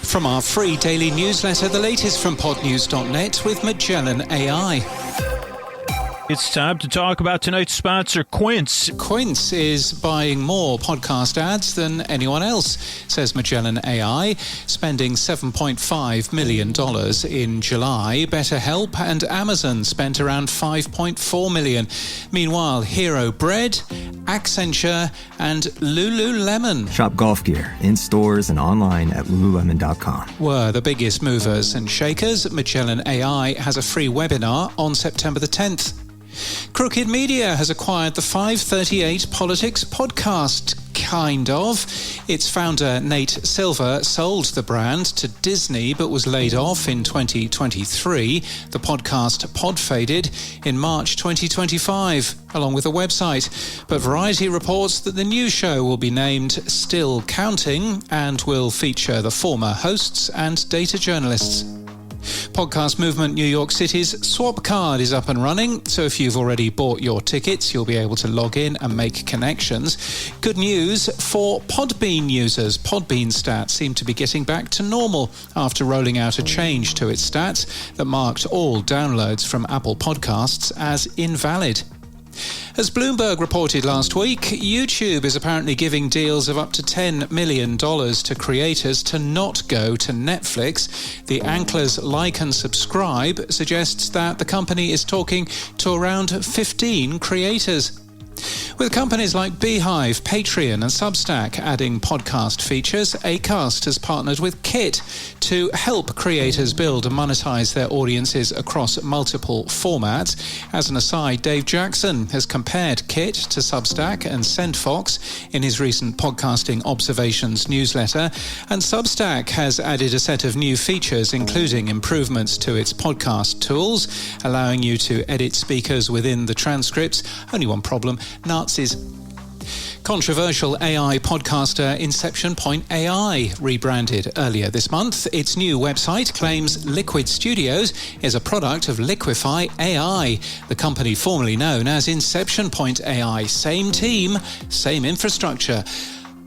From our free daily newsletter, the latest from podnews.net with Magellan AI. It's time to talk about tonight's sponsor, Quince. Quince is buying more podcast ads than anyone else, says Magellan AI, spending $7.5 million in July. BetterHelp and Amazon spent around $5.4 million. Meanwhile, Hero Bread, Accenture and Lululemon Shop golf gear in stores and online at lululemon.com. were the biggest movers and shakers. Magellan AI has a free webinar on September the 10th. Crooked Media has acquired the 538 Politics podcast, kind of. Its founder, Nate Silver, sold the brand to Disney but was laid off in 2023. The podcast pod faded in March 2025, along with a website. But Variety reports that the new show will be named Still Counting and will feature the former hosts and data journalists. Podcast Movement New York City's Swap Card is up and running, so if you've already bought your tickets, you'll be able to log in and make connections. Good news for Podbean users. Podbean stats seem to be getting back to normal after rolling out a change to its stats that marked all downloads from Apple Podcasts as invalid. As Bloomberg reported last week, YouTube is apparently giving deals of up to $10 million to creators to not go to Netflix. The Anklers Like and Subscribe suggests that the company is talking to around 15 creators. With companies like Beehive, Patreon and Substack adding podcast features, Acast has partnered with Kit to help creators build and monetize their audiences across multiple formats. As an aside, Dave Jackson has compared Kit to Substack and SendFox in his recent Podcasting Observations newsletter, and Substack has added a set of new features, including improvements to its podcast tools, allowing you to edit speakers within the transcripts. Only one problem: Nazis. Controversial AI podcaster Inception Point AI rebranded earlier this month. Its new website claims Liquid Studios is a product of Liquify AI, the company formerly known as Inception Point AI. Same team, same infrastructure.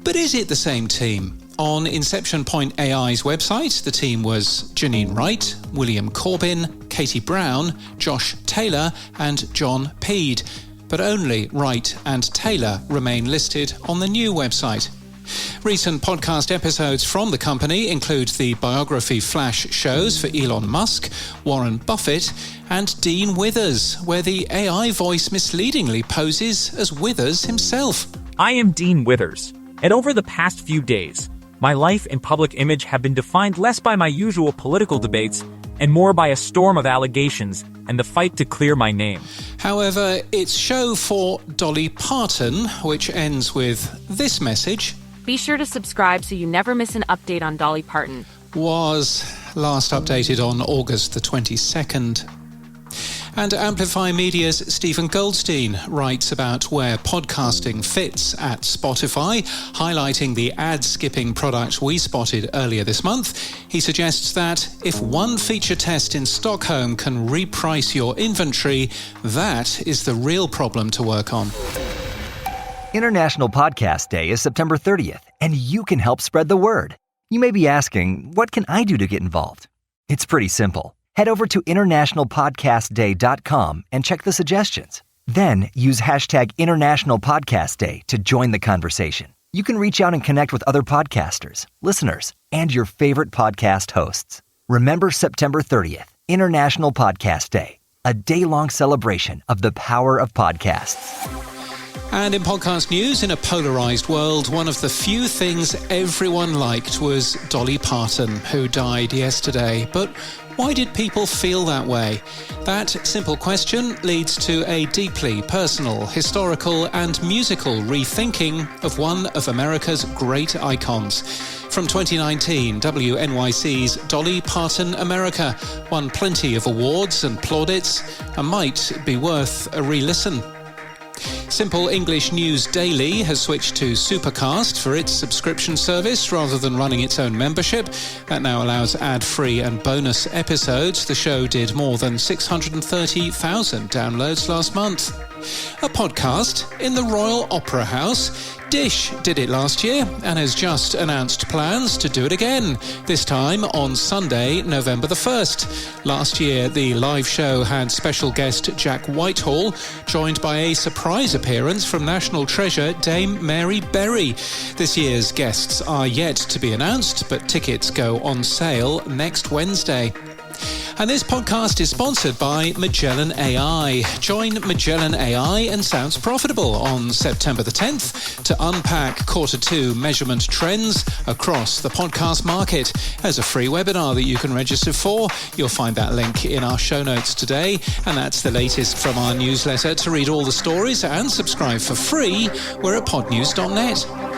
But is it the same team? On Inception Point AI's website, the team was Janine Wright, William Corbin, Katie Brown, Josh Taylor and John Peed. But only Wright and Taylor remain listed on the new website. Recent podcast episodes from the company include the biography flash shows for Elon Musk, Warren Buffett, and Dean Withers, where the AI voice misleadingly poses as Withers himself. I am Dean Withers, and over the past few days, my life and public image have been defined less by my usual political debates and more by a storm of allegations and the fight to clear my name. However, its show for Dolly Parton, which ends with this message, "Be sure to subscribe so you never miss an update on Dolly Parton," was last updated on August the 22nd. And Amplify Media's Stephen Goldstein writes about where podcasting fits at Spotify, highlighting the ad-skipping product we spotted earlier this month. He suggests that if one feature test in Stockholm can reprice your inventory, that is the real problem to work on. International Podcast Day is September 30th, and you can help spread the word. You may be asking, what can I do to get involved? It's pretty simple. Head over to internationalpodcastday.com and check the suggestions. Then use hashtag International Podcast Day to join the conversation. You can reach out and connect with other podcasters, listeners, and your favorite podcast hosts. Remember September 30th, International Podcast Day, a day-long celebration of the power of podcasts. And in podcast news, in a polarized world, one of the few things everyone liked was Dolly Parton, who died yesterday. But why did people feel that way? That simple question leads to a deeply personal, historical and musical rethinking of one of America's great icons. From 2019, WNYC's Dolly Parton America won plenty of awards and plaudits and might be worth a re-listen. Simple English News Daily has switched to Supercast for its subscription service rather than running its own membership. That now allows ad-free and bonus episodes. The show did more than 630,000 downloads last month. A podcast in the Royal Opera House. Dish did it last year and has just announced plans to do it again, this time on Sunday, November the 1st. Last year, the live show had special guest Jack Whitehall, joined by a surprise appearance from national treasure Dame Mary Berry. This year's guests are yet to be announced, but tickets go on sale next Wednesday. And this podcast is sponsored by Magellan AI. Join Magellan AI and Sounds Profitable on September the 10th to unpack Q2 measurement trends across the podcast market. There's a free webinar that you can register for. You'll find that link in our show notes today. And that's the latest from our newsletter. To read all the stories and subscribe for free, we're at podnews.net.